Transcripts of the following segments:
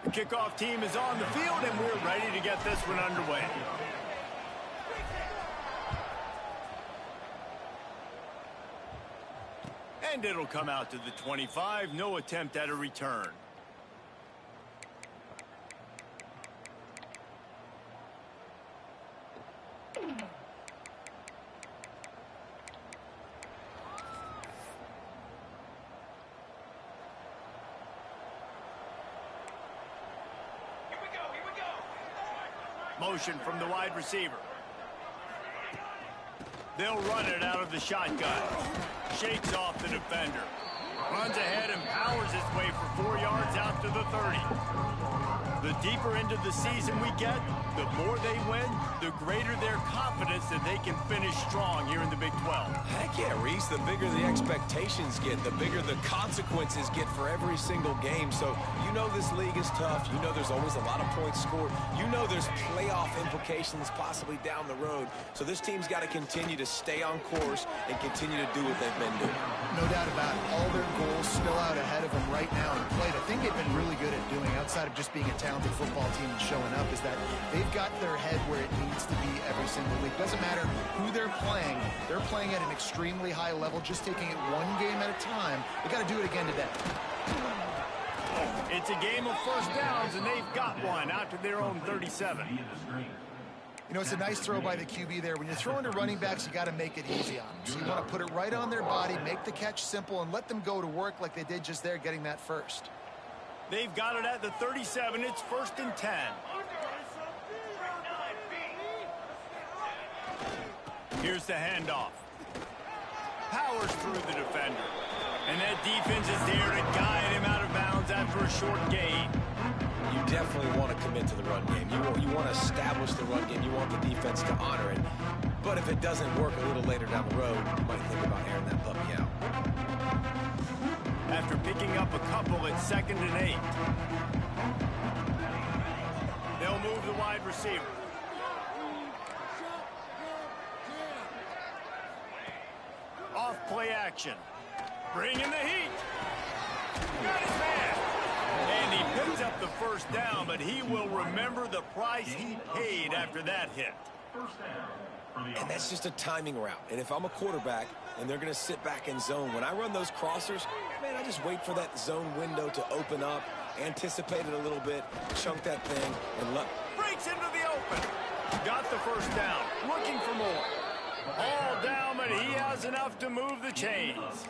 The kickoff team is on the field, and we're ready to get this one underway. And it'll come out to the 25. No attempt at a return. Motion from the wide receiver. They'll run it out of the shotgun. Shakes off the defender. Runs ahead and powers his way for 4 yards out to the 30. The deeper into the season we get, the more they win, the greater their confidence that they can finish strong here in the Big 12. Heck yeah, Reese. The bigger the expectations get, the bigger the consequences get for every single game. So you know this league is tough. You know there's always a lot of points scored. You know there's playoff implications possibly down the road. So this team's got to continue to stay on course and continue to do what they've been doing. No doubt about it. All their goals still out ahead of them right now in play. The thing they've been really good at doing, outside of just being a talented football team and showing up, is that they've got their head where it needs to be every single week. Doesn't matter who they're playing at an extremely high level, just taking it one game at a time. They got to do it again today. It's a game of first downs, and they've got one out to their own 37. You know, it's a nice throw by the QB there. When you're throwing to running backs, you got to make it easy on them. So you want to put it right on their body, make the catch simple, and let them go to work like they did just there, getting that first. They've got it at the 37. It's 1st and 10. Here's the handoff. Powers through the defender. And that defense is there to guide him out of bounds after a short gain. You definitely want to commit to the run game. You want to establish the run game. You want the defense to honor it. But if it doesn't work a little later down the road, you might think about airing that puppy out. After picking up a couple, it's 2nd and 8. They'll move the wide receiver. Off play action. Bring in the heat. Got his man. And he picks up the first down, but he will remember the price he paid after that hit. And that's just a timing route. And if I'm a quarterback and they're going to sit back in zone, when I run those crossers, man, I just wait for that zone window to open up, anticipate it a little bit, chunk that thing, and let... Breaks into the open. Got the first down. Looking for more. All down, but he has enough to move the chains.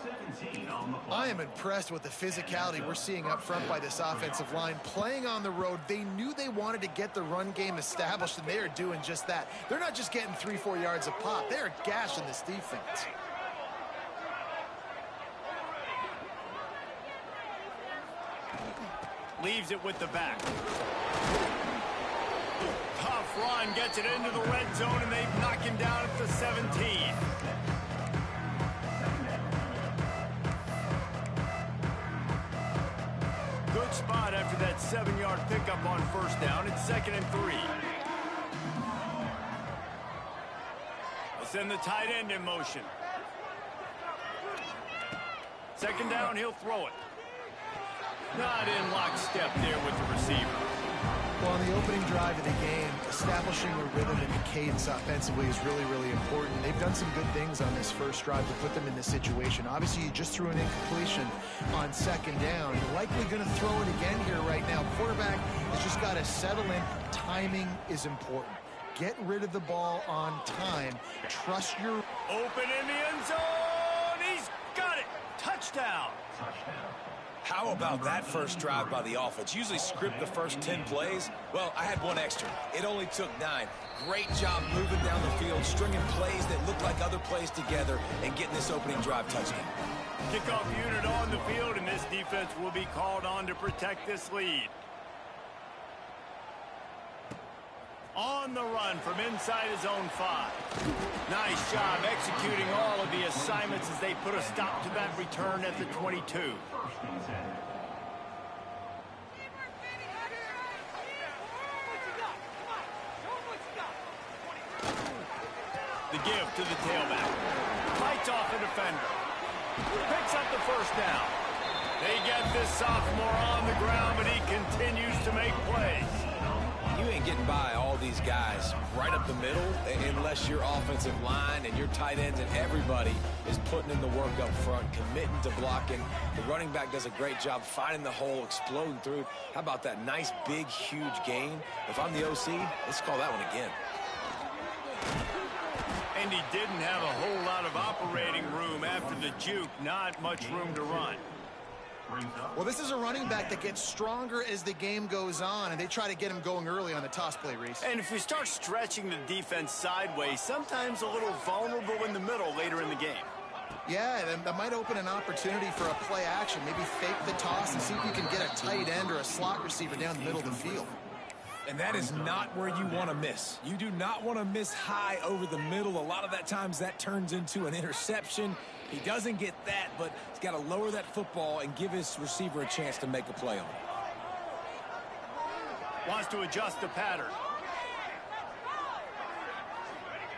I am impressed with the physicality we're seeing up front by this offensive line. Playing on the road, they knew they wanted to get the run game established, and they are doing just that. They're not just getting 3-4 yards a pop. They are gashing this defense. Leaves it with the back. Tough run, gets it into the red zone, and they knock him down at the 17. Good spot after that 7-yard pickup on first down. It's 2nd and 3. They'll send the tight end in motion. 2nd down, he'll throw it. Not in lockstep there with the receiver. Well, on the opening drive of the game, establishing a rhythm and a cadence offensively is really, really important. They've done some good things on this first drive to put them in this situation. Obviously, you just threw an incompletion on 2nd down. You're likely going to throw it again here right now. Quarterback has just got to settle in. Timing is important. Get rid of the ball on time. Trust your... Open in the end zone. He's got it. Touchdown. How about that first drive by the offense? Usually script the first 10 plays. Well, I had one extra. It only took 9. Great job moving down the field, stringing plays that look like other plays together, and getting this opening drive touchdown. Kickoff unit on the field, and this defense will be called on to protect this lead. On the run from inside his own 5. Nice job executing all of the assignments as they put a stop to that return at the 22. The give to the tailback. Fights off a defender. Picks up the first down. They get this sophomore on the ground, but he continues to make plays. You ain't getting by all these guys right up the middle unless your offensive line and your tight ends and everybody is putting in the work up front, committing to blocking. The running back does a great job finding the hole, exploding through. How about that nice, big, huge gain? If I'm the OC, let's call that one again. And he didn't have a whole lot of operating room after the juke. Not much room to run. Well, this is a running back that gets stronger as the game goes on, and they try to get him going early on the toss play, Reese. And if you start stretching the defense sideways, sometimes a little vulnerable in the middle later in the game. Yeah, that might open an opportunity for a play action. Maybe fake the toss and see if you can get a tight end or a slot receiver down the middle of the field. And that is not where you want to miss. You do not want to miss high over the middle. A lot of that times that turns into an interception. He doesn't get that, but he's got to lower that football and give his receiver a chance to make a play on it. Wants to adjust the pattern.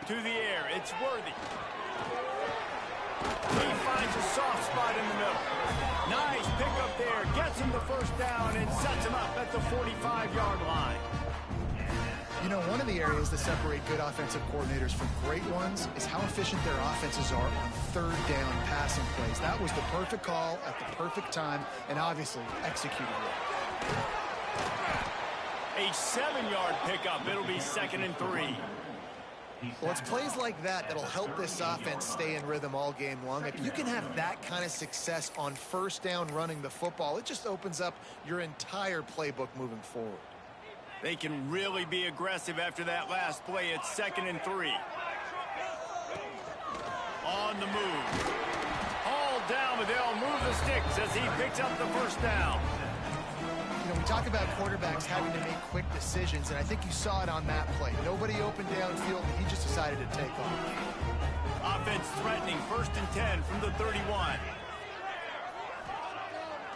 To the air, it's Worthy. He finds a soft spot in the middle. Nice pickup there, gets him the first down and sets him up at the 45-yard line. You know, one of the areas that separate good offensive coordinators from great ones is how efficient their offenses are on 3rd down passing plays. That was the perfect call at the perfect time and obviously executed well. A 7-yard pickup. It'll be 2nd and 3. Well, it's plays like that that'll help this offense stay in rhythm all game long. If you can have that kind of success on first down running the football, it just opens up your entire playbook moving forward. They can really be aggressive after that last play. It's 2nd and 3. On the move. Hauled down, but they'll move the sticks as he picks up the first down. You know, we talk about quarterbacks having to make quick decisions, and I think you saw it on that play. Nobody open downfield, and he just decided to take off. Offense threatening, 1st and 10 from the 31.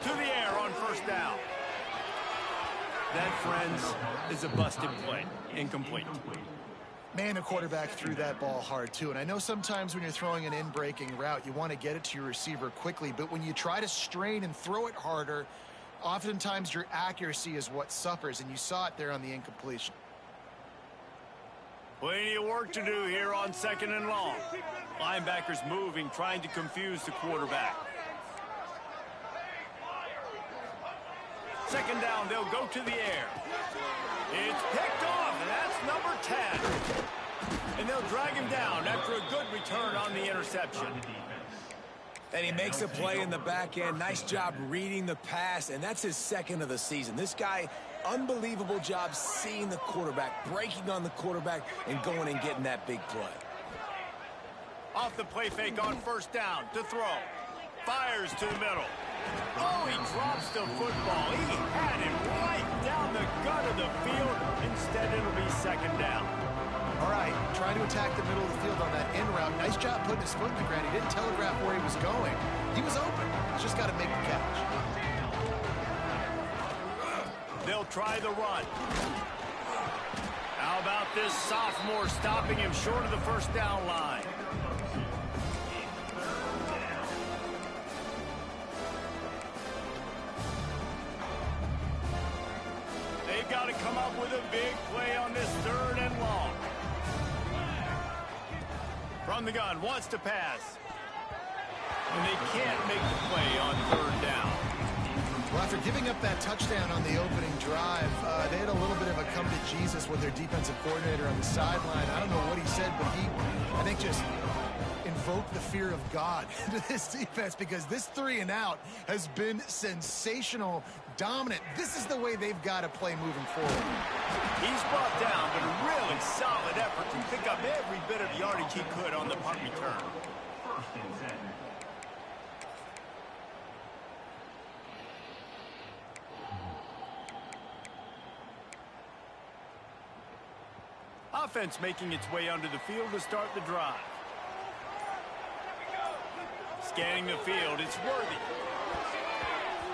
To the air on first down. That, friends, is a busted play. Incomplete. Man, the quarterback threw that ball hard, too. And I know sometimes when you're throwing an in-breaking route, you want to get it to your receiver quickly. But when you try to strain and throw it harder, oftentimes your accuracy is what suffers. And you saw it there on the incompletion. Plenty of work to do here on 2nd and long. Linebackers moving, trying to confuse the quarterback. 2nd down, they'll go to the air. It's picked off, and that's number 10. And they'll drag him down after a good return on the interception. And he makes a play in the back end. Nice job reading the pass, and that's his 2nd of the season. This guy, unbelievable job seeing the quarterback, breaking on the quarterback, and going and getting that big play. Off the play fake on first down to throw. Fires to the middle. Oh, he drops the football. He had him right down the gut of the field. Instead, it'll be 2nd down. All right, trying to attack the middle of the field on that in route. Nice job putting his foot in the ground. He didn't telegraph where he was going. He was open. He's just got to make the catch. They'll try the run. How about this sophomore stopping him short of the first down line? They've got to come up with a big play on this 3rd and long. From the gun, wants to pass. And they can't make the play on 3rd down. Well, after giving up that touchdown on the opening drive, they had a little bit of a come to Jesus with their defensive coordinator on the sideline. I don't know what he said, but he, I think, just invoked the fear of God into this defense, because this 3 and out has been sensational, dominant. This is the way they've got to play moving forward. He's brought down, but a really solid effort to pick up every bit of yardage he could on the punt return. Offense making its way onto the field to start the drive. Scanning the field, it's Worthy.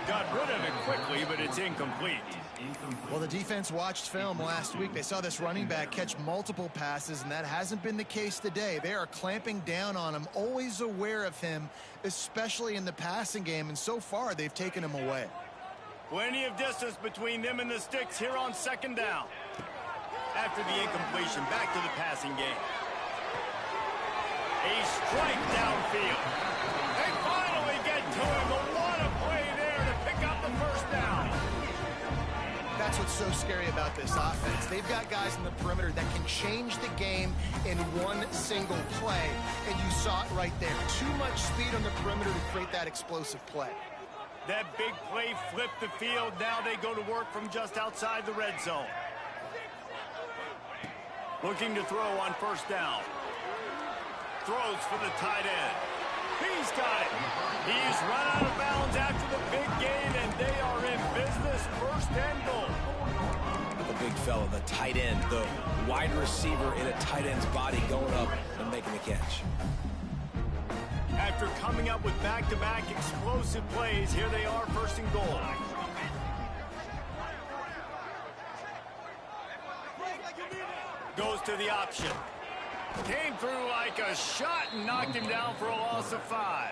Got rid of it quickly, but it's incomplete. Well, the defense watched film last week. They saw this running back catch multiple passes, and that hasn't been the case today. They are clamping down on him, always aware of him, especially in the passing game, and so far they've taken him away. Plenty of distance between them and the sticks here on 2nd down. After the incompletion, back to the passing game. A strike downfield. They finally get to him, but what a play there to pick up the first down. That's what's so scary about this offense. They've got guys in the perimeter that can change the game in one single play, and you saw it right there. Too much speed on the perimeter to create that explosive play. That big play flipped the field. Now they go to work from just outside the red zone. Looking to throw on first down. Throws for the tight end. He's got it. He's run out of bounds after the big gain, and they are in business. 1st and goal. The big fella, the tight end, the wide receiver in a tight end's body going up and making the catch. After coming up with back-to-back explosive plays, here they are, 1st and goal. Goes to the option. Came through like a shot and knocked him down for a loss of 5.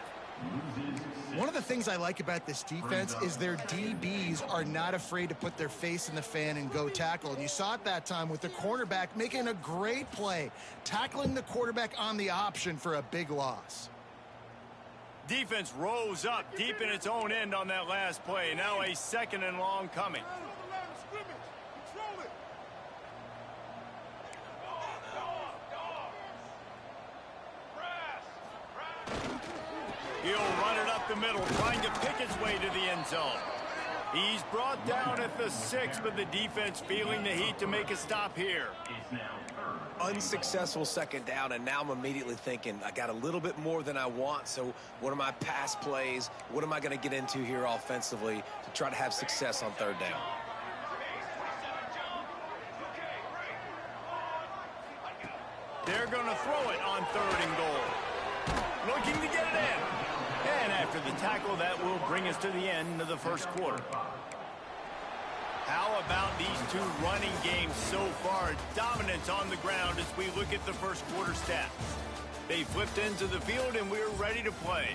One of the things I like about this defense is their DBs are not afraid to put their face in the fan and go tackle. And you saw it that time with the cornerback making a great play, tackling the quarterback on the option for a big loss. Defense rose up deep in its own end on that last play. Now a 2nd and long coming. the middle, trying to pick his way to the end zone. He's brought down at the 6, but the defense feeling the heat to make a stop here. Unsuccessful second down, and now I'm immediately thinking, I got a little bit more than I want, so what are my pass plays? What am I going to get into here offensively to try to have success on third down? They're going to throw it on 3rd and goal. Looking to get it in. And after the tackle, that will bring us to the end of the first quarter. How about these two running games so far? Dominance on the ground as we look at the first quarter stats. They flipped into the field, and we're ready to play.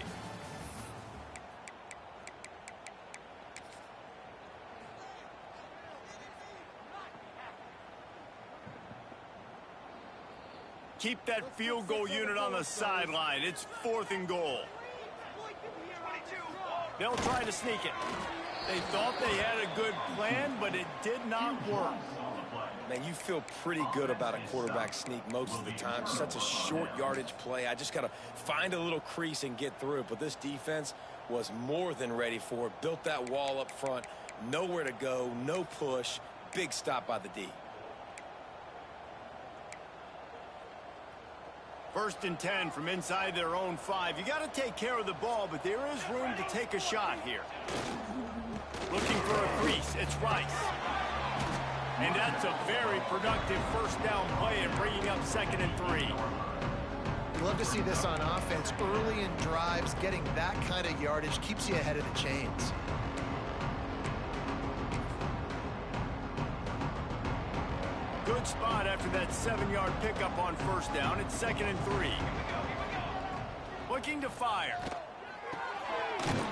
Keep that field goal unit on the sideline. It's 4th and goal. They'll try to sneak it. They thought they had a good plan, but it did not work. Man, you feel pretty good about a quarterback sneak most of the time. Such a short yardage play. I just got to find a little crease and get through it. But this defense was more than ready for it. Built that wall up front. Nowhere to go. No push. Big stop by the D. 1st and 10 from inside their own 5. You got to take care of the ball, but there is room to take a shot here. Looking for a crease. It's Rice. And that's a very productive first down play and bringing up 2nd and 3. You love to see this on offense. Early in drives, getting that kind of yardage keeps you ahead of the chains. Good spot after that 7-yard pickup on 1st down. It's 2nd and 3. Looking to fire.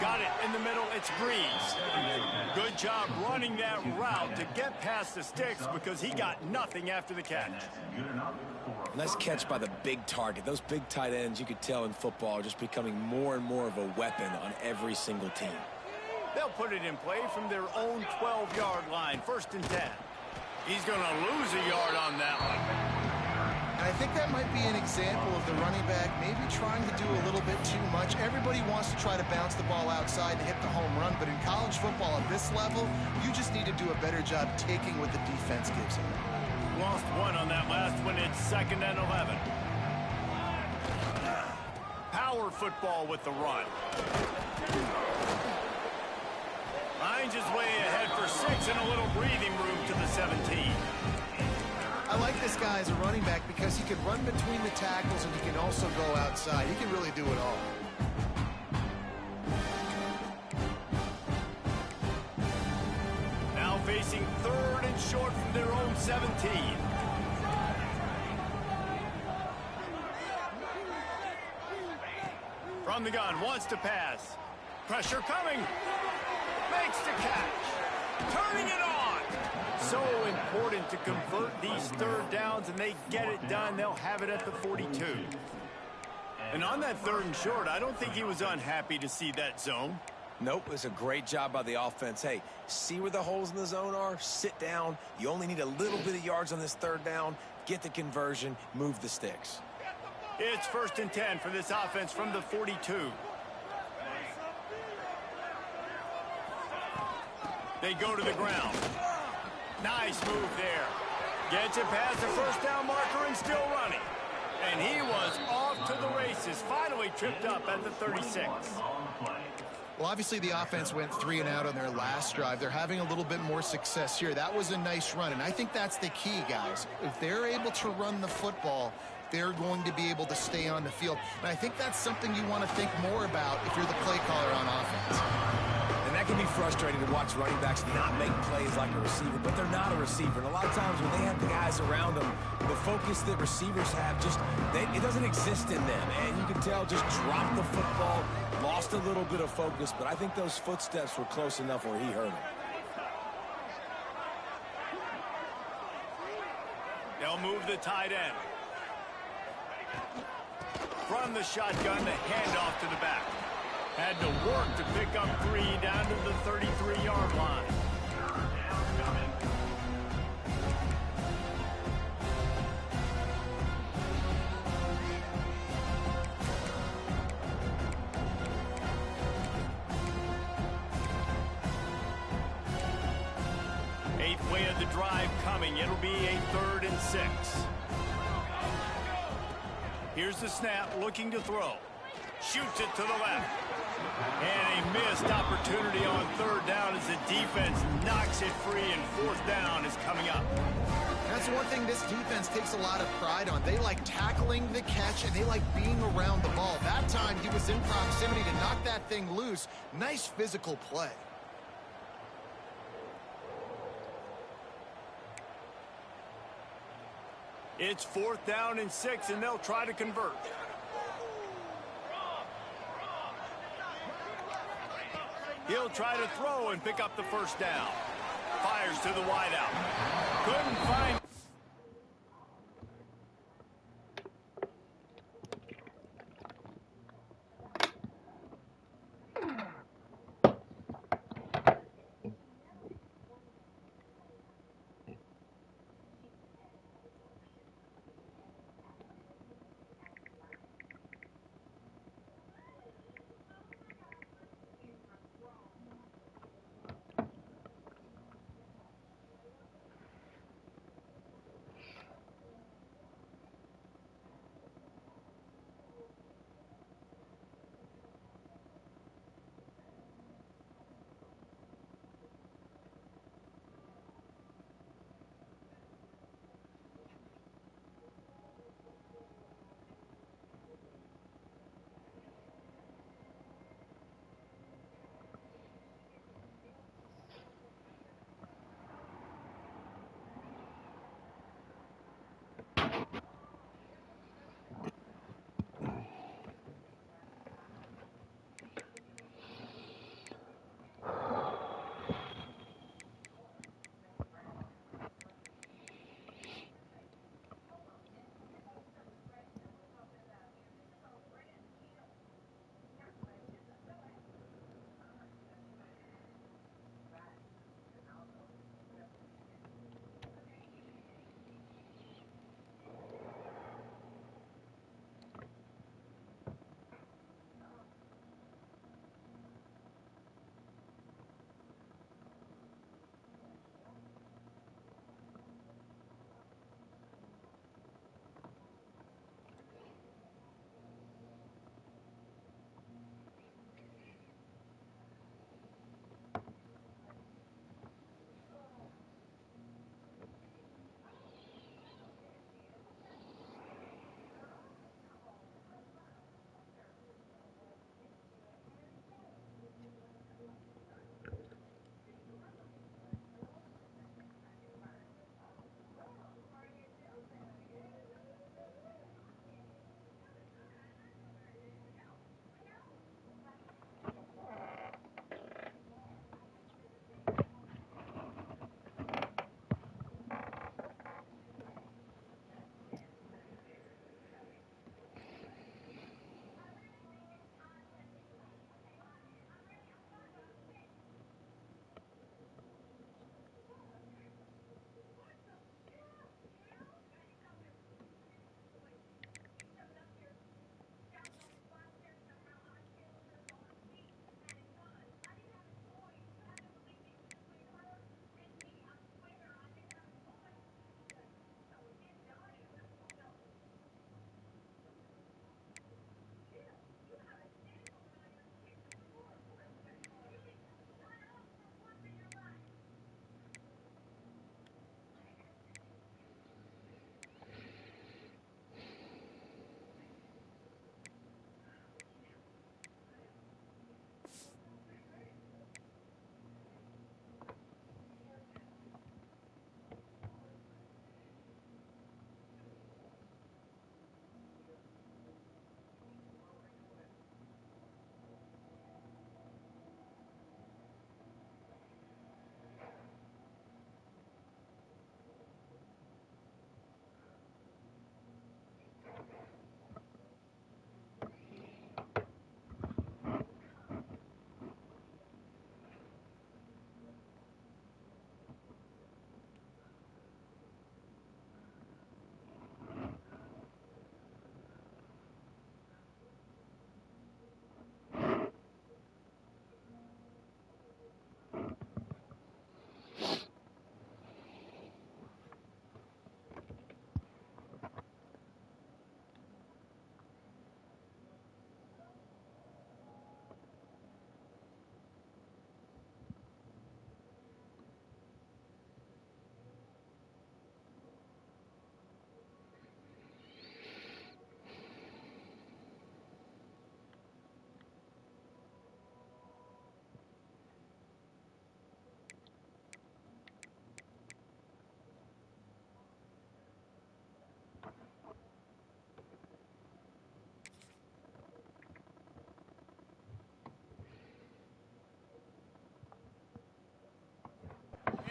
Got it in the middle. It's Breeze. Good job running that route to get past the sticks because he got nothing after the catch. Nice catch by the big target. Those big tight ends, you could tell in football, are just becoming more and more of a weapon on every single team. They'll put it in play from their own 12-yard line. 1st and 10. He's going to lose a yard on that one. And I think that might be an example of the running back maybe trying to do a little bit too much. Everybody wants to try to bounce the ball outside and hit the home run, but in college football at this level, you just need to do a better job taking what the defense gives him. Lost one on that last one. It's 2nd and 11. Power football with the run. Finds his way ahead for 6 and a little breathing room to the 17. I like this guy as a running back because he can run between the tackles and he can also go outside. He can really do it all. Now facing 3rd and short from their own 17. From the gun, wants to pass. Pressure coming. Makes the catch. Turning it on. So important to convert these 3rd downs, and they get it done. They'll have it at the 42. And on that 3rd and short, I don't think he was unhappy to see that zone. Nope, it's a great job by the offense. Hey, see where the holes in the zone are? Sit down. You only need a little bit of yards on this 3rd down. Get the conversion. Move the sticks. It's 1st and 10 for this offense from the 42. They go to the ground. Nice move there. Gets it past the 1st down marker and still running. And he was off to the races. Finally tripped up at the 36. Well, obviously the offense went 3 and out on their last drive. They're having a little bit more success here. That was a nice run, and I think that's the key, guys. If they're able to run the football, they're going to be able to stay on the field. And I think that's something you want to think more about if you're the play caller on offense. And that can be frustrating to watch running backs not make plays like a receiver, but they're not a receiver. And a lot of times when they have the guys around them, the focus that receivers have it doesn't exist in them. And you can tell just dropped the football, lost a little bit of focus, but I think those footsteps were close enough where he heard them. They'll move the tight end. From the shotgun, the handoff to the back. Had to work to pick up 3 down to the 33-yard line. coming. It'll be a 3rd and 6. Here's the snap, looking to throw. Shoots it to the left. And a missed opportunity on 3rd down as the defense knocks it free, and 4th down is coming up. That's one thing this defense takes a lot of pride on. They like tackling the catch, and they like being around the ball. That time, he was in proximity to knock that thing loose. Nice physical play. It's 4th down and 6, and they'll try to convert. He'll try to throw and pick up the 1st down. Fires to the wideout. Couldn't find...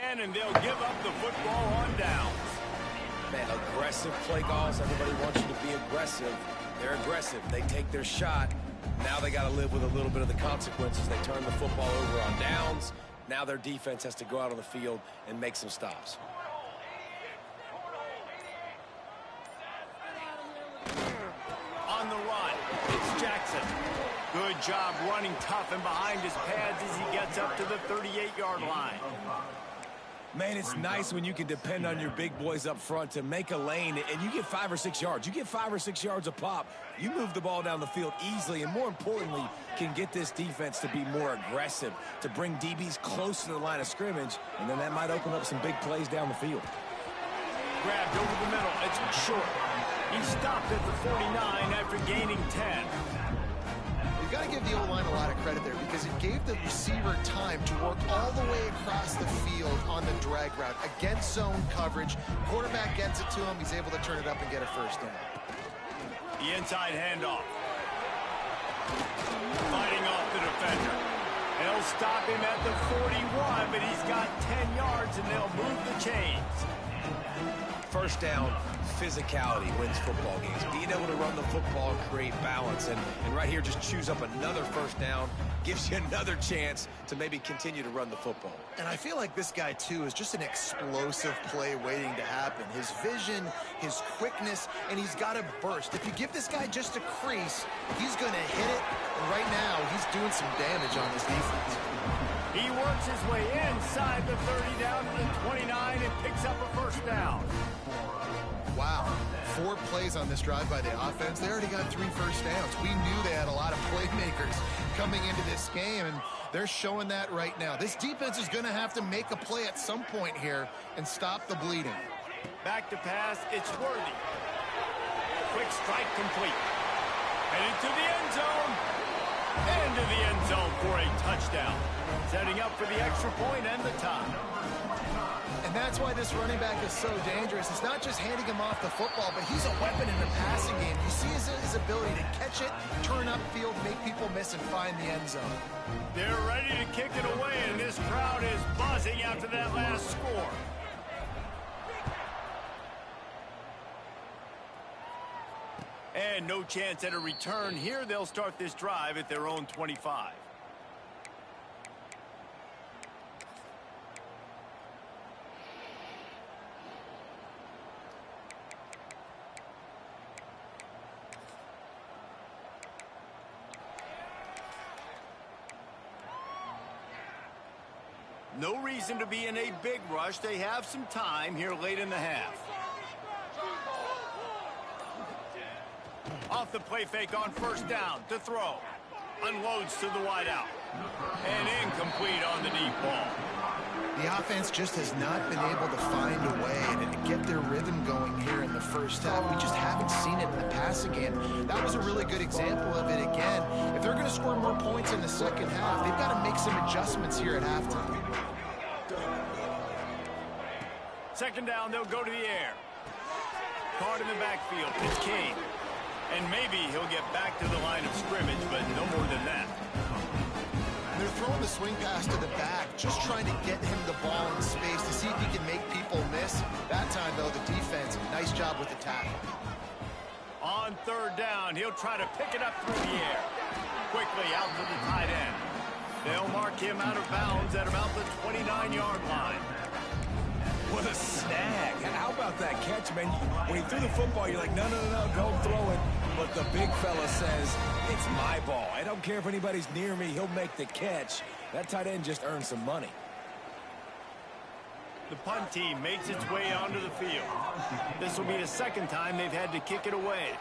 again, and they'll give up the football on downs. Man, aggressive play calls. Everybody wants you to be aggressive. They're aggressive. They take their shot. Now they got to live with a little bit of the consequences. They turn the football over on downs. Now their defense has to go out on the field and make some stops. On the run, it's Jackson. Good job running tough and behind his pads as he gets up to the 38-yard line. Man, it's nice when you can depend on your big boys up front to make a lane, and you get 5 or 6 yards. You get 5 or 6 yards a pop. You move the ball down the field easily, and more importantly, can get this defense to be more aggressive, to bring DBs close to the line of scrimmage, and then that might open up some big plays down the field. Grabbed over the middle. It's short. He stopped at the 49 after gaining 10. You've got to give the O-line a lot of credit there because it gave the receiver time to work all the way across the field on the drag route against zone coverage. Quarterback gets it to him. He's able to turn it up and get a first down. The inside handoff. Fighting off the defender. They'll stop him at the 41, but he's got 10 yards, and they'll move the chains. First down, physicality wins football games. Being able to run the football and create balance. And right here, just choose up another first down. Gives you another chance to maybe continue to run the football. And I feel like this guy, too, is just an explosive play waiting to happen. His vision, his quickness, and he's got a burst. If you give this guy just a crease, he's going to hit it. And right now, he's doing some damage on this defense. He works his way inside the 30 down to the 29 and picks up a first down. Wow. 4 plays on this drive by the offense. They already got 3 first downs. We knew they had a lot of playmakers coming into this game, and they're showing that right now. This defense is going to have to make a play at some point here and stop the bleeding. Back to pass, it's Worthy. Quick strike complete. Headed to the end zone. Into the end zone for a touchdown. Setting up for the extra point and the tie. And that's why this running back is so dangerous. It's not just handing him off the football, but he's a weapon in the passing game. You see his ability to catch it, turn upfield, make people miss, and find the end zone. They're ready to kick it away, and this crowd is buzzing after that last score. And no chance at a return here. They'll start this drive at their own 25. No reason to be in a big rush. They have some time here late in the half. Off the play fake on first down to throw. Unloads to the wideout. And incomplete on the deep ball. The offense just has not been able to find a way to get their rhythm going here in the first half. We just haven't seen it in the passing game. That was a really good example of it again. If they're going to score more points in the second half, they've got to make some adjustments here at halftime. Second down, they'll go to the air. Card in the backfield. It's Kane. And maybe he'll get back to the line of scrimmage, but no more than that. They're throwing the swing pass to the back, just trying to get him the ball in space to see if he can make people miss. That time, though, the defense, nice job with the tackle. On third down, he'll try to pick it up through the air. Quickly out to the tight end. They'll mark him out of bounds at about the 29-yard line. What a snag. How about that catch, man? When he threw the football, you're like, no, don't throw it. But the big fella says, it's my ball. I don't care if anybody's near me. He'll make the catch. That tight end just earned some money. The punt team makes its way onto the field. This will be the second time they've had to kick it away.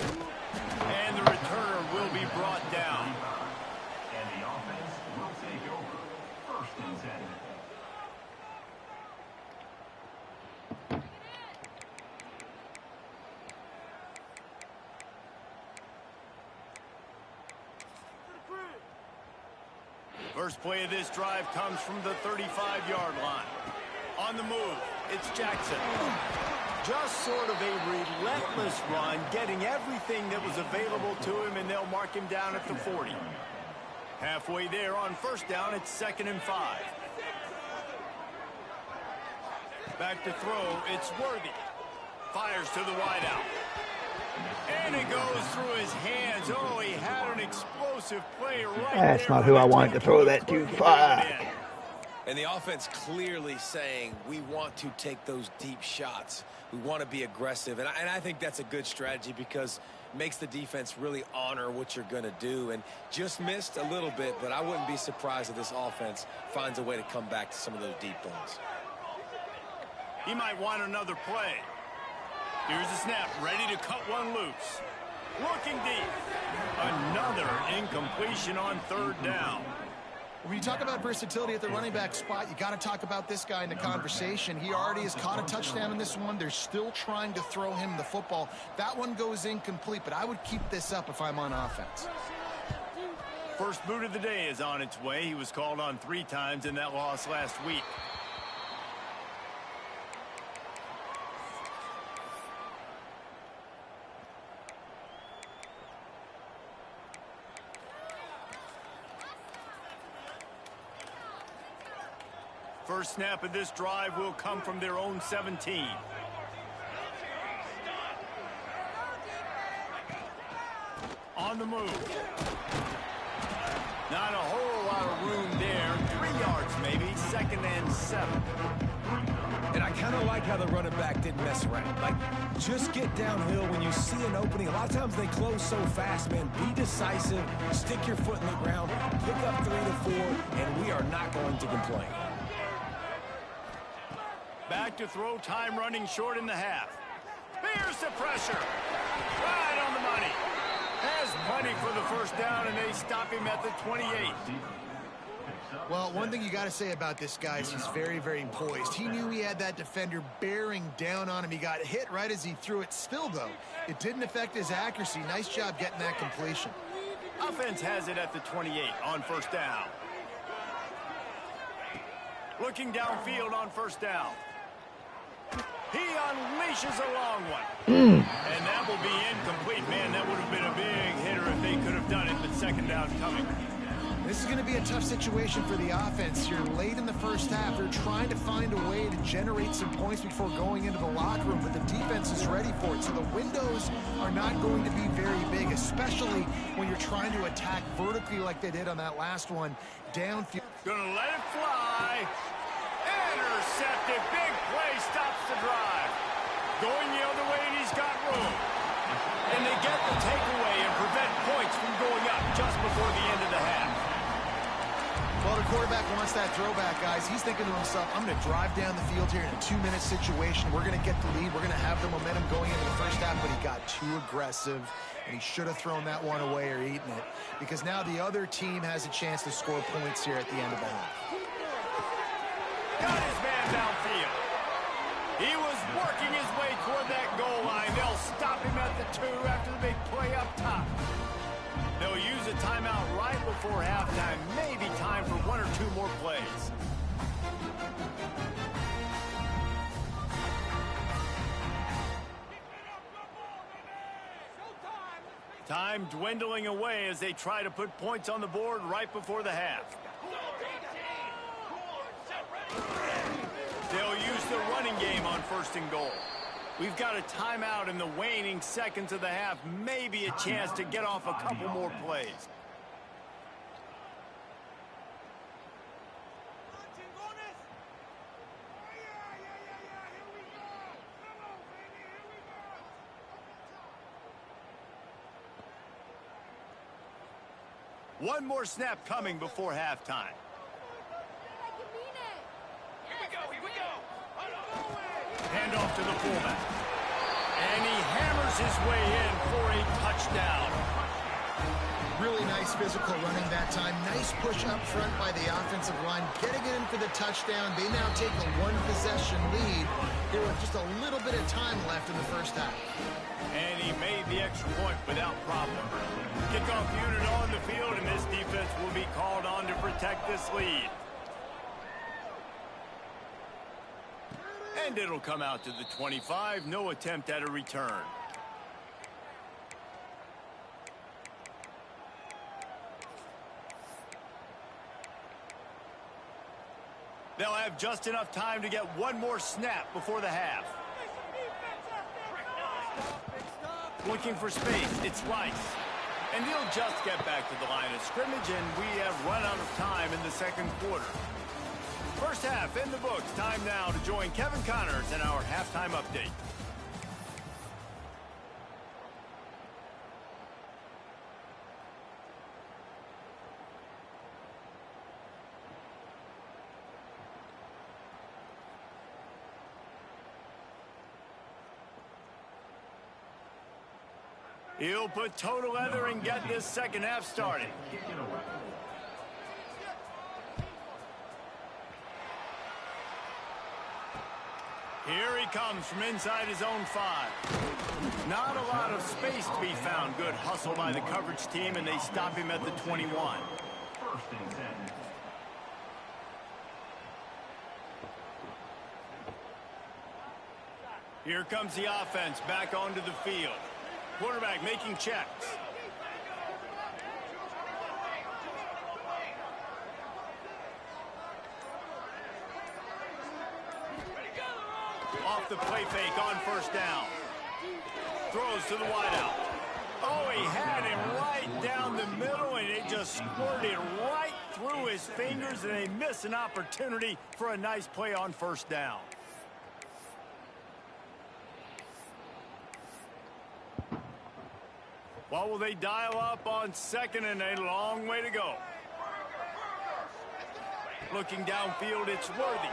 And the returner will be brought down. And the offense will take over. First and 10. First play of this drive comes from the 35-yard line. On the move, It's Jackson. Just sort of a relentless run, getting everything that was available to him, and they'll mark him down at the 40. Halfway there on first down, it's 2nd and 5. Back to throw, it's Worthy. Fires to the wideout. And it goes through his hands. Oh, he had an explosive play right there. That's not who I wanted to throw that to. Fuck. And the offense clearly saying we want to take those deep shots. We want to be aggressive. And I think that's a good strategy because it makes the defense really honor what you're going to do. And just missed a little bit, but I wouldn't be surprised if this offense finds a way to come back to some of those deep ones. He might want another play. Here's the snap, ready to cut one loose. Looking deep. Another incompletion on 3rd down. When you talk about versatility at the running back spot, you got to talk about this guy in the conversation. He already has caught a touchdown in this one. They're still trying to throw him the football. That one goes incomplete, but I would keep this up if I'm on offense. First boot of the day is on its way. He was called on 3 times in that loss last week. First snap of this drive will come from their own 17. On the move. Not a whole lot of room there. 3 yards maybe. 2nd and 7. And I kind of like how the running back didn't mess around. Like, just get downhill when you see an opening. A lot of times they close so fast, man. Be decisive. Stick your foot in the ground. Pick up 3 to 4, and we are not going to complain. Back to throw, time running short in the half. Here's the pressure. Right on the money. Has plenty for the first down, and they stop him at the 28. Well, one thing you got to say about this guy is he's very, very poised. He knew he had that defender bearing down on him. He got hit right as he threw it. Still, though, it didn't affect his accuracy. Nice job getting that completion. Offense has it at the 28 on first down. Looking downfield on first down. He unleashes a long one. And that will be incomplete. Man, that would have been a big hitter if they could have done it, but 2nd down coming. This is going to be a tough situation for the offense here. Late in the first half, they're trying to find a way to generate some points before going into the locker room, but the defense is ready for it. So the windows are not going to be very big, especially when you're trying to attack vertically like they did on that last one. Downfield. Gonna let it fly. Intercepted. Big play stops the drive. Going the other way, and he's got room. And they get the takeaway and prevent points from going up just before the end of the half. Well, the quarterback wants that throwback, guys. He's thinking to himself, I'm going to drive down the field here in a 2-minute situation. We're going to get the lead. We're going to have the momentum going into the first half, but he got too aggressive, and he should have thrown that one away or eaten it, because now the other team has a chance to score points here at the end of the half. Got his man downfield. He was working his way toward that goal line. They'll stop him at the 2 after the big play up top. They'll use a timeout right before halftime. Maybe time for 1 or 2 more plays. Time dwindling away as they try to put points on the board right before the half. They'll use the running game on 1st and goal. We've got a timeout in the waning seconds of the half. Maybe a chance to get off a couple more plays. One more snap coming before halftime. Hand off to the fullback. And he hammers his way in for a touchdown. Really nice physical running that time. Nice push up front by the offensive line. Getting it in for the touchdown. They now take a 1-possession lead. There was just a little bit of time left in the first half. And he made the extra point without problem. Kickoff unit on the field, and this defense will be called on to protect this lead. And it'll come out to the 25. No attempt at a return. They'll have just enough time to get one more snap before the half. Looking for space, it's Rice. And he'll just get back to the line of scrimmage, and we have run out of time in the second quarter. First half in the books. Time now to join Kevin Connors in our halftime update. He'll put total leather and get this second half started. Here he comes from inside his own 5. Not a lot of space to be found. Good hustle by the coverage team, and they stop him at the 21. First and 10. Here comes the offense back onto the field. Quarterback making checks. Off the play fake on first down. Throws to the wideout. Oh, he had him right down the middle, and it just squirted right through his fingers, and they miss an opportunity for a nice play on first down. What will they dial up on second, and a long way to go? Looking downfield, it's Worthy.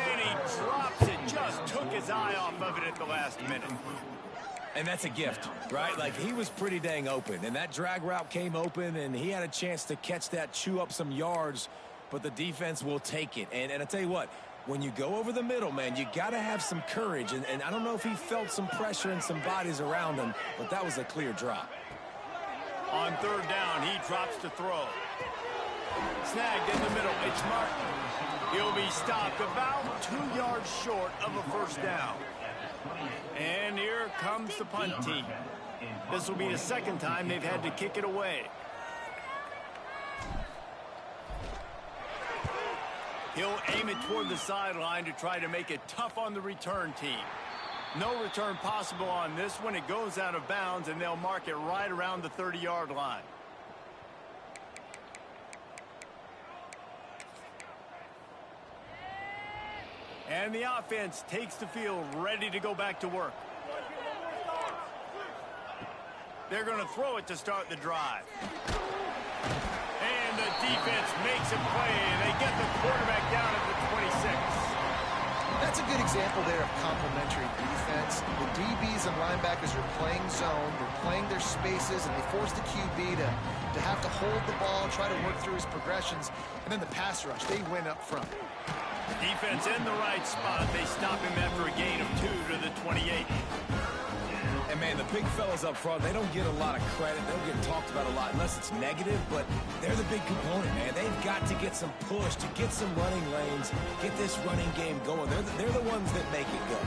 And he drops it. Just took his eye off of it at the last minute. And that's a gift, right? Like, he was pretty dang open, and that drag route came open, and he had a chance to catch that, chew up some yards, but the defense will take it. And I tell you what, when you go over the middle, man, you got to have some courage. And I don't know if he felt some pressure and some bodies around him, but that was a clear drop. On third down, he drops to throw. Snagged in the middle. It's Martin. He'll be stopped about 2 yards short of a first down. And here comes the punt team. This will be the second time they've had to kick it away. He'll aim it toward the sideline to try to make it tough on the return team. No return possible on this one. It goes out of bounds, and they'll mark it right around the 30-yard line. And the offense takes the field, ready to go back to work. They're going to throw it to start the drive. And the defense makes a play, and they get the quarterback down at the 26. That's a good example there of complementary defense. The DBs and linebackers are playing zone, they're playing their spaces, and they force the QB to have to hold the ball, try to work through his progressions, and then the pass rush, they win up front. Defense in the right spot. They stop him after a gain of 2 to the 28. And, man, the big fellas up front, they don't get a lot of credit. They don't get talked about a lot unless it's negative, but they're the big component, man. They've got to get some push, to get some running lanes, get this running game going. They're the ones that make it go.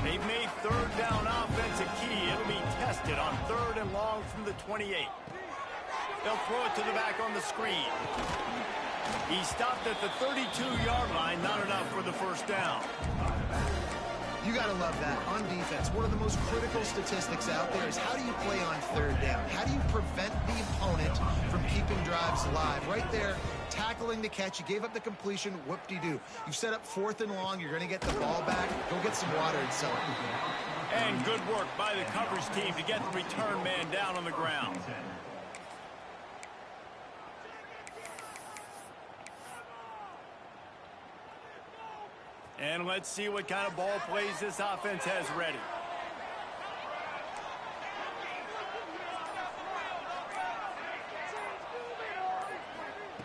They've made third down offense a key. It'll be tested on 3rd and long from the 28. They'll throw it to the back on the screen. He stopped at the 32-yard line, not enough for the first down. You got to love that. On defense, one of the most critical statistics out there is how do you play on 3rd down? How do you prevent the opponent from keeping drives alive? Right there, tackling the catch. You gave up the completion. Whoop-de-doo. You've set up 4th and long. You're going to get the ball back. Go get some water and sell it. And good work by the coverage team to get the return man down on the ground. And let's see what kind of ball plays this offense has ready.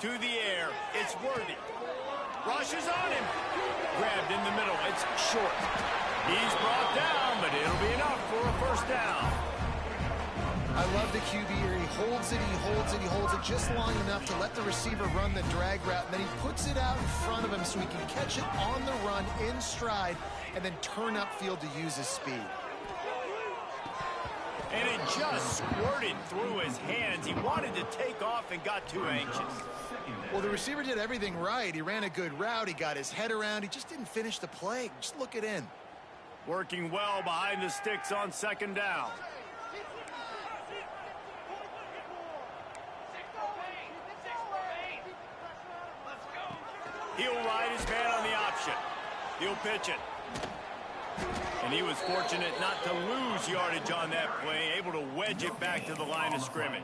To the air, it's Worthy. Rushes on him. Grabbed in the middle, it's short. He's brought down, but it'll be enough for a first down. I love the QB here. He holds it, he holds it, he holds it just long enough to let the receiver run the drag route, and then he puts it out in front of him so he can catch it on the run in stride and then turn upfield to use his speed. And it just squirted through his hands. He wanted to take off and got too anxious. Well, the receiver did everything right. He ran a good route. He got his head around. He just didn't finish the play. Just look it in. Working well behind the sticks on second down. He'll ride his man on the option. He'll pitch it. And he was fortunate not to lose yardage on that play, able to wedge it back to the line of scrimmage.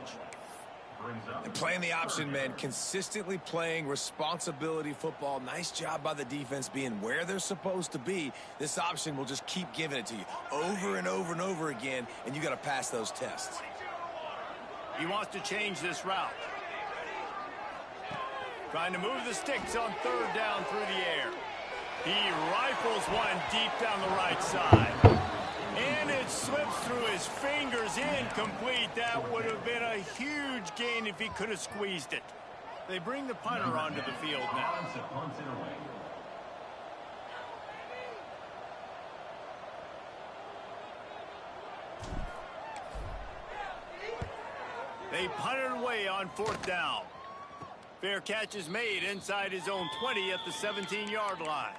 And playing the option, man, consistently playing responsibility football. Nice job by the defense being where they're supposed to be. This option will just keep giving it to you over and over and over again, and you got to pass those tests. He wants to change this route. Trying to move the sticks on third down through the air. He rifles one deep down the right side. And it slips through his fingers, incomplete. That would have been a huge gain if he could have squeezed it. They bring the punter onto the field now. They punt it away on fourth down. Fair catch is made inside his own 20 at the 17-yard line.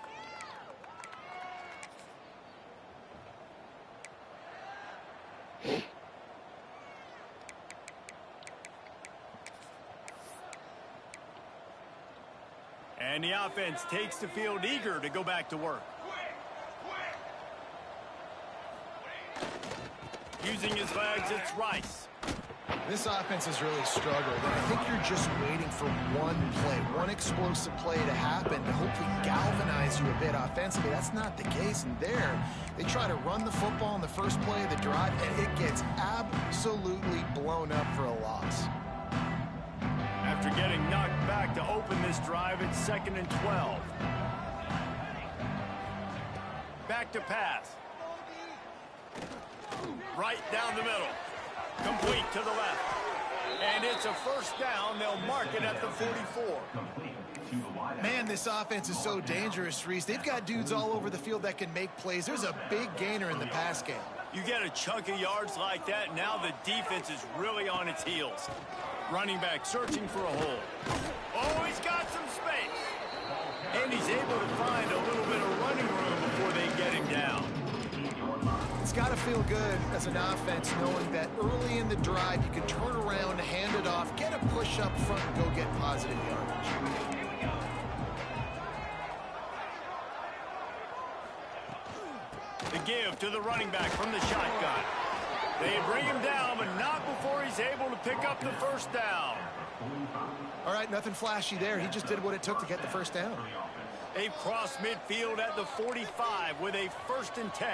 And the offense takes the field eager to go back to work. Using his legs, it's Rice. This offense has really struggled, and I think you're just waiting for one play, one explosive play to happen to hopefully galvanize you a bit offensively. That's not the case, and there, they try to run the football in the first play of the drive, and it gets absolutely blown up for a loss. After getting knocked back to open this drive, it's 2nd and 12. Back to pass. Right down the middle. Complete to the left. And it's a first down. They'll mark it at the 44. Man, this offense is so dangerous, Reese. They've got dudes all over the field that can make plays. There's a big gainer in the pass game. You get a chunk of yards like that, now the defense is really on its heels. Running back searching for a hole. Oh, he's got some space. And he's able to find a little bit of running room before they get him down. It's got to feel good as an offense knowing that early in the drive you can turn around, hand it off, get a push up front, and go get positive yardage. The give to the running back from the shotgun. They bring him down, but not before he's able to pick up the first down. All right, nothing flashy there. He just did what it took to get the first down. They've crossed midfield at the 45 with a 1st and 10.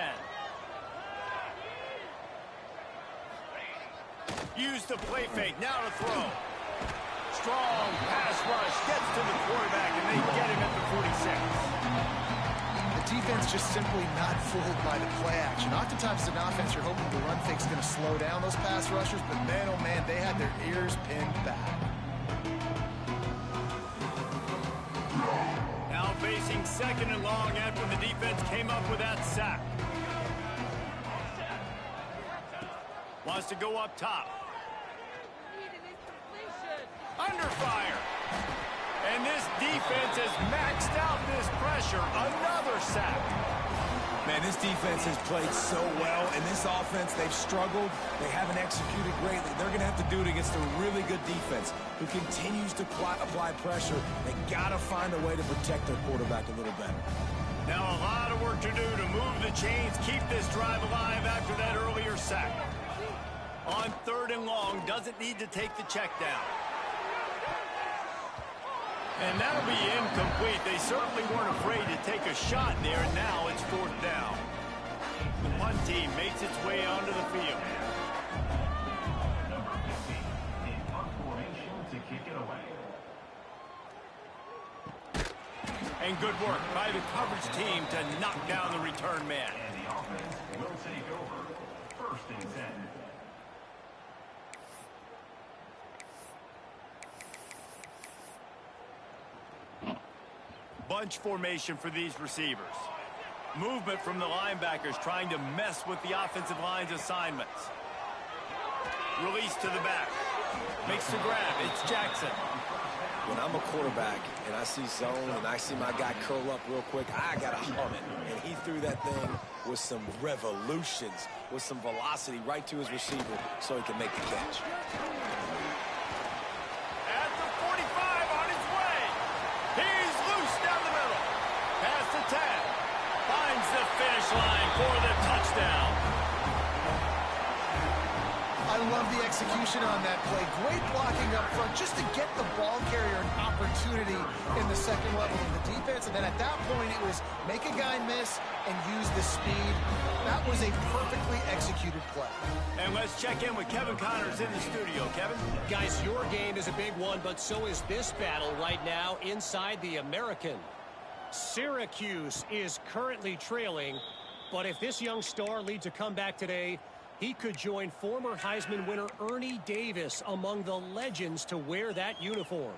Use the play fake, now to throw. Strong pass rush, gets to the quarterback, and they get him at the 46. The defense just simply not fooled by the play action. Oftentimes as an offense, you're hoping the run fake's going to slow down those pass rushers, but man, oh man, they had their ears pinned back. Now facing 2nd and long after the defense came up with that sack. Wants to go up top. Under fire. And this defense has maxed out this pressure. Another sack. Man, this defense has played so well, and this offense, they've struggled. They haven't executed greatly. They're going to have to do it against a really good defense who continues to apply pressure. They got to find a way to protect their quarterback a little better. Now a lot of work to do to move the chains, keep this drive alive after that earlier sack. On 3rd and long, doesn't need to take the check down. And that'll be incomplete. They certainly weren't afraid to take a shot there, and now it's 4th down. The punt team makes its way onto the field. Number 50 in punt formation to kick it away. And good work by the coverage team to knock down the return man. And the offense will take over. 1st and 10. Bunch formation for these receivers. Movement from the linebackers trying to mess with the offensive line's assignments. Release to the back. Makes the grab. It's Jackson. When I'm a quarterback and I see zone and I see my guy curl up real quick, I got to hum it. And he threw that thing with some revolutions, with some velocity right to his receiver so he can make the catch. At the 45 on his way. He's loose down the middle. Past the 10. Finds the finish line for the touchdown. I love the execution on that play. Great blocking up front just to get the ball carrier an opportunity in the second level of the defense. And then at that point, it was make a guy miss and use the speed. That was a perfectly executed play. And let's check in with Kevin Connors in the studio. Kevin? Guys, your game is a big one, but so is this battle right now inside the American. Syracuse is currently trailing, but if this young star leads a comeback today, he could join former Heisman winner Ernie Davis among the legends to wear that uniform.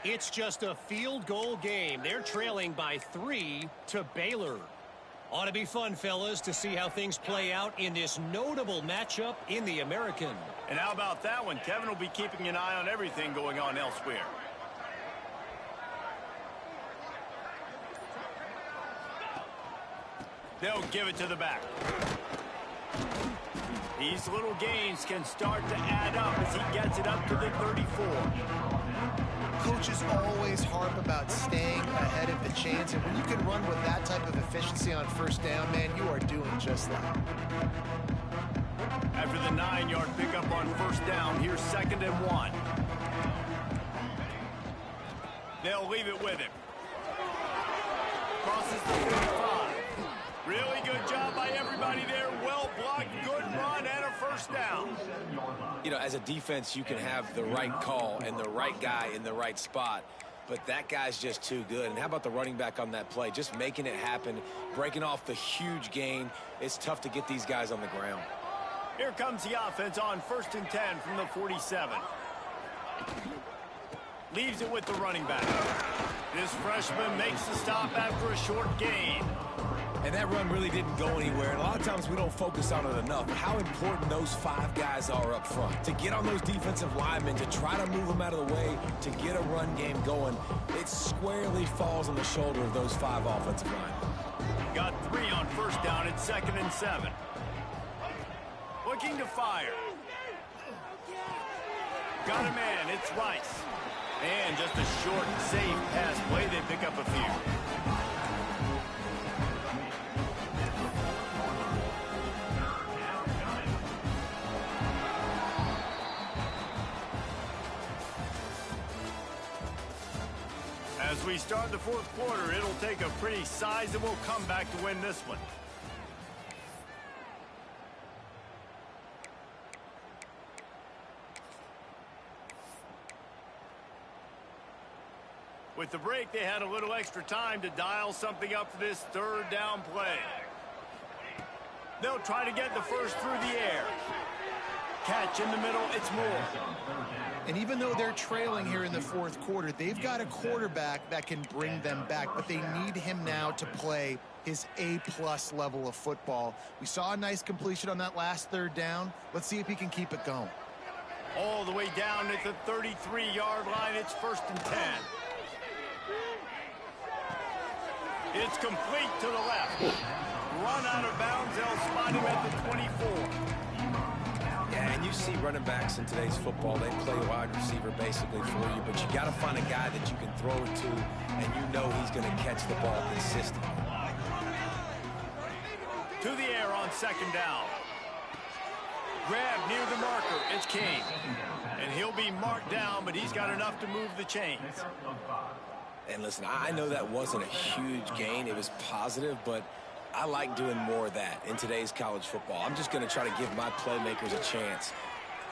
It's just a field goal game. They're trailing by 3 to Baylor. Ought to be fun, fellas, to see how things play out in this notable matchup in the American. And how about that one? Kevin will be keeping an eye on everything going on elsewhere. They'll give it to the back. These little gains can start to add up as he gets it up to the 34. Coaches always harp about staying ahead of the chains, and when you can run with that type of efficiency on first down, man, you are doing just that. After the 9-yard pickup on first down, here's 2nd and 1. They'll leave it with him. Crosses the 45. Really good job by everybody there. Well blocked, good run, and a first down. You know, as a defense, you can have the right call and the right guy in the right spot, but that guy's just too good. And how about the running back on that play? Just making it happen, breaking off the huge gain. It's tough to get these guys on the ground. Here comes the offense on 1st and 10 from the 47. Leaves it with the running back. This freshman makes the stop after a short gain. And that run really didn't go anywhere. And a lot of times we don't focus on it enough. How important those 5 guys are up front. To get on those defensive linemen, to try to move them out of the way, to get a run game going, it squarely falls on the shoulder of those 5 offensive linemen. Got 3 on first down. It's 2nd and 7. Looking to fire. Got a man. It's Rice. And just a short, safe pass play. They pick up a few. As we start the 4th quarter, it'll take a pretty sizable comeback to win this one. With the break, they had a little extra time to dial something up for this 3rd down play. They'll try to get the first through the air. Catch in the middle, it's Moore. And even though they're trailing here in the 4th quarter, they've got a quarterback that can bring them back, but they need him now to play his A-plus level of football. We saw a nice completion on that last 3rd down. Let's see if he can keep it going. All the way down at the 33-yard line, it's 1st and 10. It's complete to the left. Run out of bounds, they'll spot him at the 24. Yeah, and you see running backs in today's football, they play wide receiver basically for you, but you got to find a guy that you can throw it to, and you know he's going to catch the ball consistently. To the air on 2nd down. Grab near the marker, it's King. And he'll be marked down, but he's got enough to move the chains. And listen, I know that wasn't a huge gain. It was positive, but I like doing more of that in today's college football. I'm just going to try to give my playmakers a chance.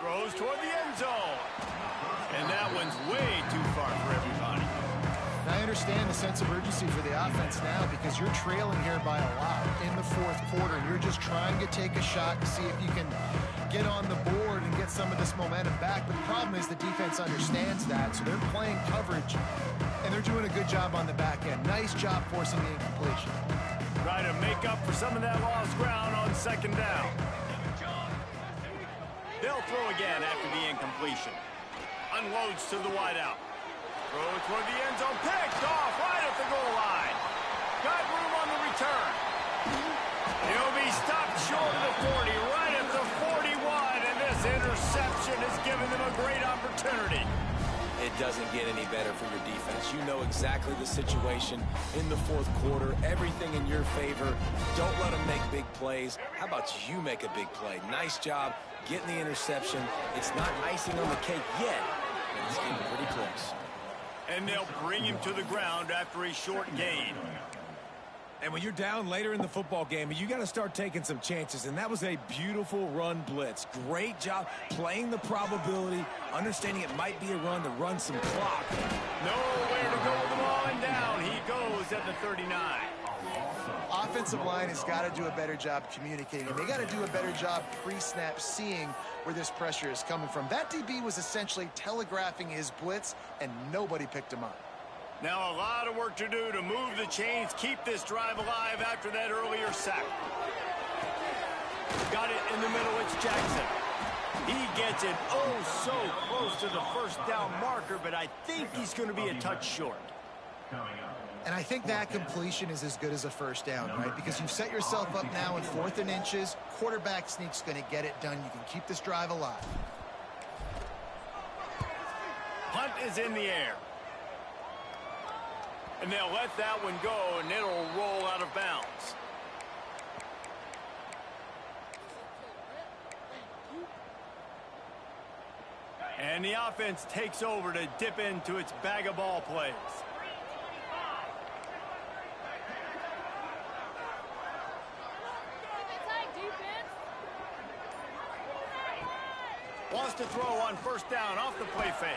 Throws toward the end zone. And that one's way too far for everybody. I understand the sense of urgency for the offense now because you're trailing here by a lot in the fourth quarter. And you're just trying to take a shot to see if you can get on the board and get some of this momentum back. But the problem is the defense understands that, so they're playing coverage, and they're doing a good job on the back end. Nice job forcing the incompletion. Try to make up for some of that lost ground on second down. They'll throw again after the incompletion. Unloads to the wideout. Throw toward the end zone. Picked off right at the goal line. Got room on the return. He'll be stopped short of the 40, right at the 41, and this interception has given them a great opportunity. It doesn't get any better for your defense. You know exactly the situation in the fourth quarter. Everything in your favor. Don't let them make big plays. How about you make a big play? Nice job getting the interception. It's not icing on the cake yet, but it's getting pretty close. And they'll bring him to the ground after a short gain. And when you're down later in the football game, you got to start taking some chances. And that was a beautiful run blitz. Great job playing the probability, understanding it might be a run to run some clock. Nowhere to go with the ball and down. He goes at the 39. Offensive line has got to do a better job communicating. They got to do a better job pre-snap seeing where this pressure is coming from. That DB was essentially telegraphing his blitz, and nobody picked him up. Now a lot of work to do to move the chains, keep this drive alive after that earlier sack. Got it in the middle, it's Jackson. He gets it oh so close to the first down marker, but I think he's going to be a touch short. And I think that completion is as good as a first down, right? Because you've set yourself up now in 4th and inches. Quarterback sneak's going to get it done. You can keep this drive alive. Punt is in the air. And they'll let that one go, and it'll roll out of bounds. And the offense takes over to dip into its bag of ball plays. Wants to throw on first down off the play fake.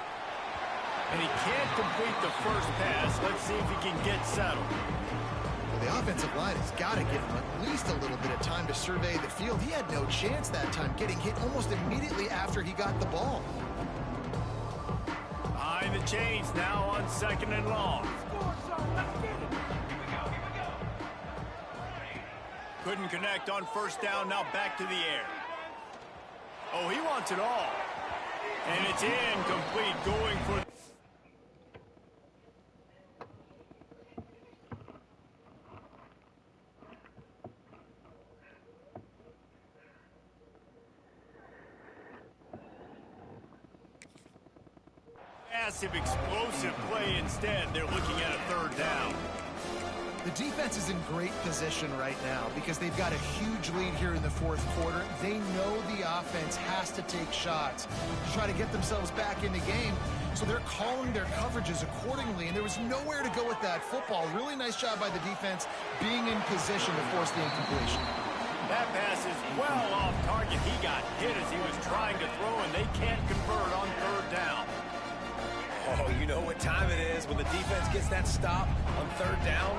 And he can't complete the first pass. Let's see if he can get settled. Well, the offensive line has got to give him at least a little bit of time to survey the field. He had no chance that time, getting hit almost immediately after he got the ball. Behind the chains now on 2nd and long. Couldn't connect on first down, now back to the air. Oh, he wants it all. And it's incomplete, going for... massive, explosive play instead. They're looking at a 3rd down. The defense is in great position right now because they've got a huge lead here in the 4th quarter. They know the offense has to take shots to try to get themselves back in the game. So they're calling their coverages accordingly, and there was nowhere to go with that football. Really nice job by the defense being in position to force the incompletion. That pass is well off target. He got hit as he was trying to throw, and they can't convert on 3rd down. Oh, you know what time it is when the defense gets that stop on 3rd down.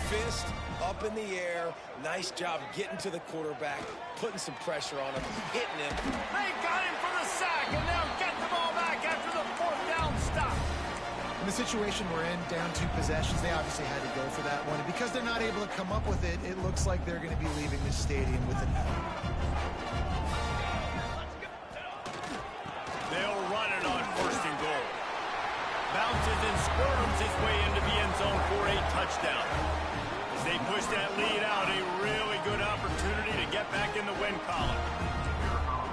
Fist up in the air. Nice job getting to the quarterback, putting some pressure on him, hitting him. They got him for the sack, and they'll get the ball back after the 4th down stop. In the situation we're in, down 2 possessions, they obviously had to go for that one. And because they're not able to come up with it, it looks like they're going to be leaving the stadium with a L. They'll run it on 1st and goal. Bounces and squirms his way into the end zone for a touchdown. As they push that lead out, a really good opportunity to get back in the win column.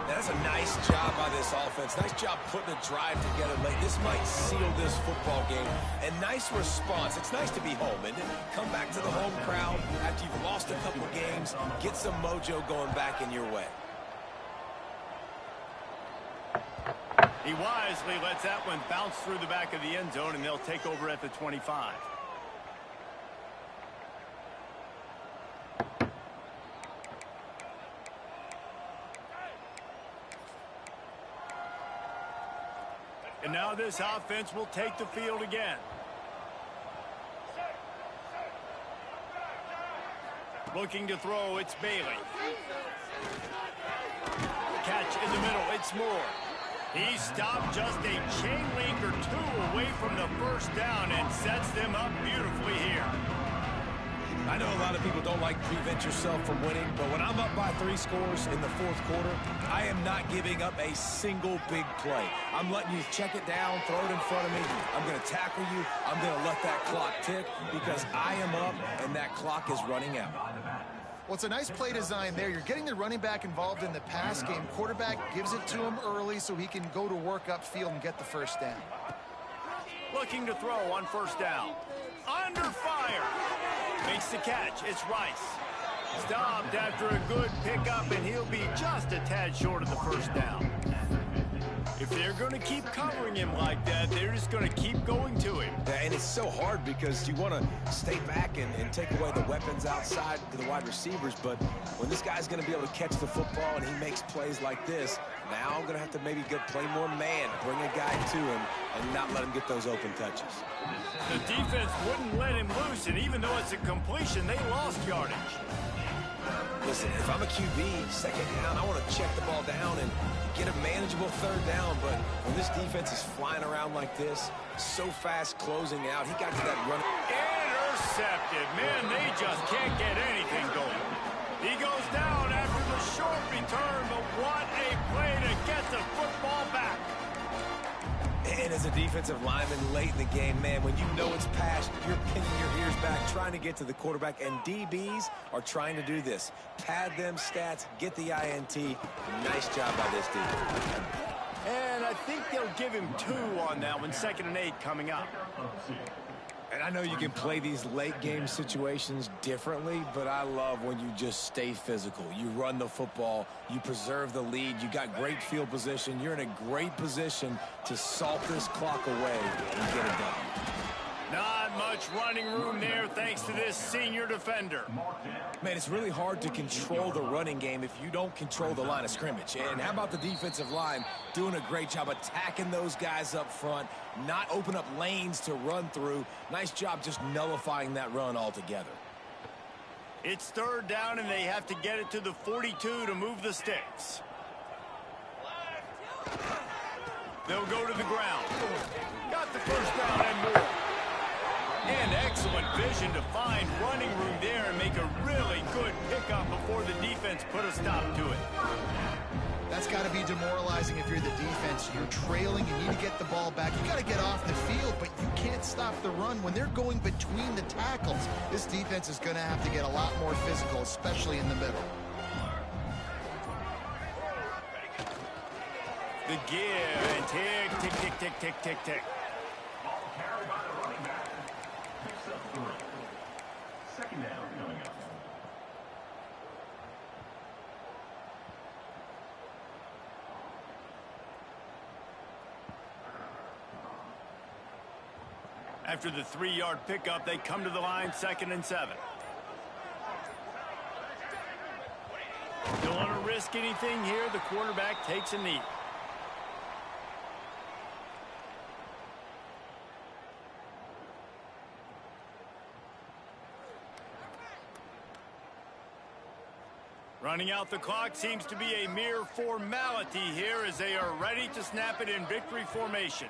That's a nice job by this offense. Nice job putting a drive together late. This might seal this football game. And nice response. It's nice to be home, isn't it? Come back to the home crowd after you've lost a couple games. Get some mojo going back in your way. He wisely lets that one bounce through the back of the end zone, and they'll take over at the 25. And now this offense will take the field again. Looking to throw, it's Bailey. Catch in the middle, it's Moore. He stopped just a chain link or two away from the first down and sets them up beautifully here. I know a lot of people don't like prevent yourself from winning, but when I'm up by 3 scores in the fourth quarter, I am not giving up a single big play. I'm letting you check it down, throw it in front of me. I'm going to tackle you. I'm going to let that clock tick because I am up and that clock is running out. Well, it's a nice play design there. You're getting the running back involved in the pass game. Quarterback gives it to him early so he can go to work upfield and get the first down. Looking to throw on first down. Under fire. Makes the catch. It's Rice. Stopped after a good pickup, and he'll be just a tad short of the first down. If they're going to keep covering him like that, they're just going to keep going to him. Yeah, and it's so hard because you want to stay back and take away the weapons outside to the wide receivers, but when this guy's going to be able to catch the football and he makes plays like this, now I'm going to have to maybe play more man, bring a guy to him, and not let him get those open touches. The defense wouldn't let him loose, and even though it's a completion, they lost yardage. Listen, if I'm a QB, second down, I want to check the ball down and get a manageable third down, but when this defense is flying around like this, so fast closing out, he got to that run. Intercepted. Man, they just can't get anything going. He goes down after the short return, but what a play to get the football back. And as a defensive lineman late in the game, man, when you know it's past, you're pinning your ears back, trying to get to the quarterback, and DBs are trying to do this. Pad them stats, get the INT. Nice job by this defense. And I think they'll give him 2 on that one. 2nd and 8 coming up. And I know you can play these late game situations differently, but I love when you just stay physical. You run the football, you preserve the lead, you got great field position, you're in a great position to salt this clock away and get it done. Not much running room there thanks to this senior defender. Man, it's really hard to control the running game if you don't control the line of scrimmage. And how about the defensive line doing a great job attacking those guys up front, not open up lanes to run through. Nice job just nullifying that run altogether. It's 3rd down, and they have to get it to the 42 to move the sticks. They'll go to the ground. Got the first down and more. And excellent vision to find running room there and make a really good pickup before the defense put a stop to it. That's got to be demoralizing if you're the defense. You're trailing, you need to get the ball back. You got to get off the field, but you can't stop the run. When they're going between the tackles, this defense is going to have to get a lot more physical, especially in the middle. The give and tick, tick, tick, tick, tick, tick, tick. Ball carried by the running back. Picks up 3. 2nd down coming up. After the 3-yard pickup, they come to the line, 2nd and 7. Don't want to risk anything here. The quarterback takes a knee. Running out the clock seems to be a mere formality here as they are ready to snap it in victory formation.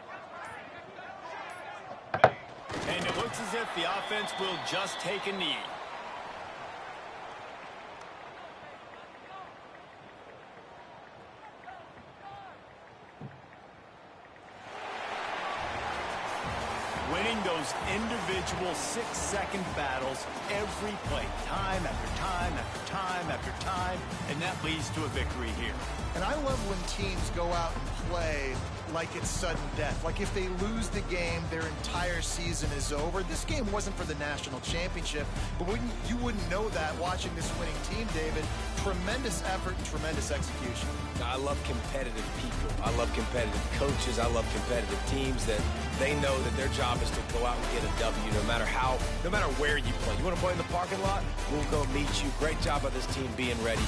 And it looks as if the offense will just take a knee. Winning those individual 6-second battles every play, time after time after time after time, and that leads to a victory here. And I love when teams go out and play like it's sudden death. Like if they lose the game, their entire season is over. This game wasn't for the national championship, but you wouldn't know that watching this winning team, David. Tremendous effort and tremendous execution. I love competitive people. I love competitive coaches. I love competitive teams that they know that their job is to go out and get a W no matter where you play. You want to play in the parking lot? We'll go meet you. Great job by this team being ready.